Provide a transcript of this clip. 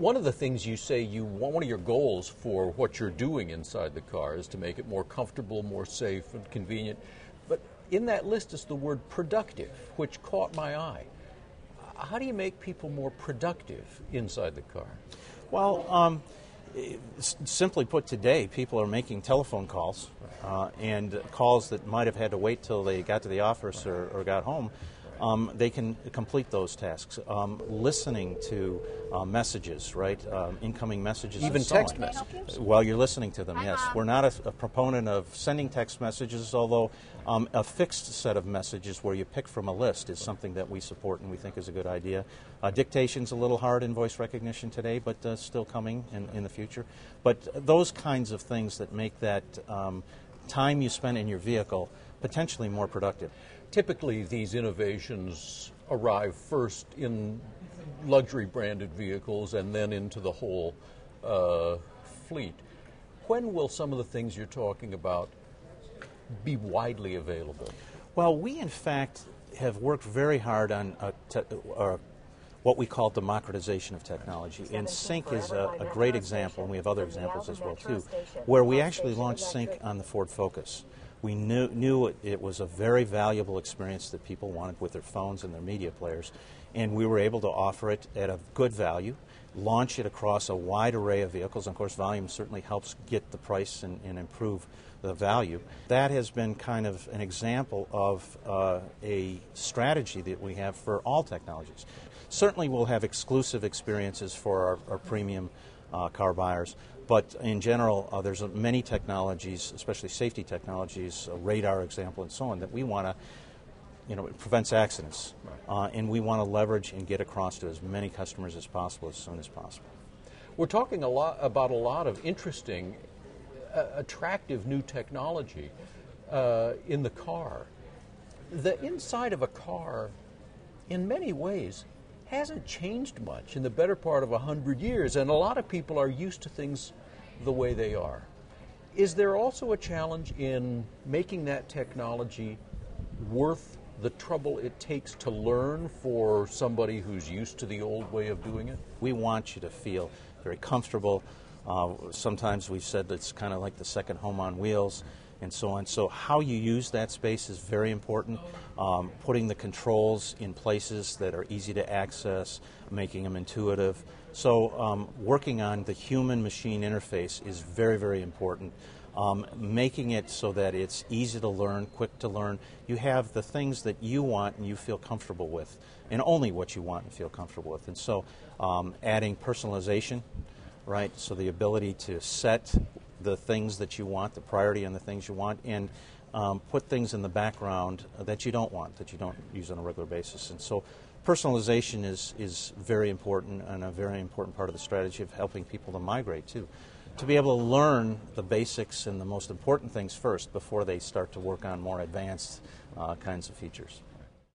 One of the things you say one of your goals for what you're doing inside the car is to make it more comfortable, more safe, and convenient. But in that list is the word productive, which caught my eye. How do you make people more productive inside the car? Well, simply put, today people are making telephone calls and calls that might have had to wait till they got to the office or got home. They can complete those tasks. Listening to messages, right? Incoming messages. Even text messages. While you're listening to them, yes. We're not a proponent of sending text messages, although a fixed set of messages where you pick from a list is something that we support and we think is a good idea. Dictation's a little hard in voice recognition today, but still coming in the future. But those kinds of things that make that time you spend in your vehicle potentially more productive. Typically, these innovations arrive first in luxury branded vehicles and then into the whole fleet. When will some of the things you're talking about be widely available? Well, we in fact have worked very hard on what we call democratization of technology. And Sync is a great example, and we have other examples as well too, where we actually launched Sync on the Ford Focus. We knew it was a very valuable experience that people wanted with their phones and their media players, and we were able to offer it at a good value, launch it across a wide array of vehicles. And of course, volume certainly helps get the price and improve the value. That has been kind of an example of a strategy that we have for all technologies. Certainly we'll have exclusive experiences for our premium car buyers, but in general, there's many technologies, especially safety technologies, a radar example and so on, that we want to, it prevents accidents, and we want to leverage and get across to as many customers as possible as soon as possible. We're talking about a lot of interesting, attractive new technology in the car. The inside of a car, in many ways, hasn't changed much in the better part of 100 years, and a lot of people are used to things the way they are. Is there also a challenge in making that technology worth the trouble it takes to learn for somebody who's used to the old way of doing it? We want you to feel very comfortable. Sometimes we've said that it's kind of like the second home on wheels and so on. So how you use that space is very important. Putting the controls in places that are easy to access, making them intuitive. So working on the human-machine interface is very, very important. Making it so that it's easy to learn, quick to learn. You have the things that you want and you feel comfortable with, and only what you want and feel comfortable with. And so adding personalization, right? So the ability to set the things that you want, the priority on the things you want, and put things in the background that you don't want, that you don't use on a regular basis. And so personalization is very important and a very important part of the strategy of helping people to migrate too. To be able to learn the basics and the most important things first before they start to work on more advanced kinds of features.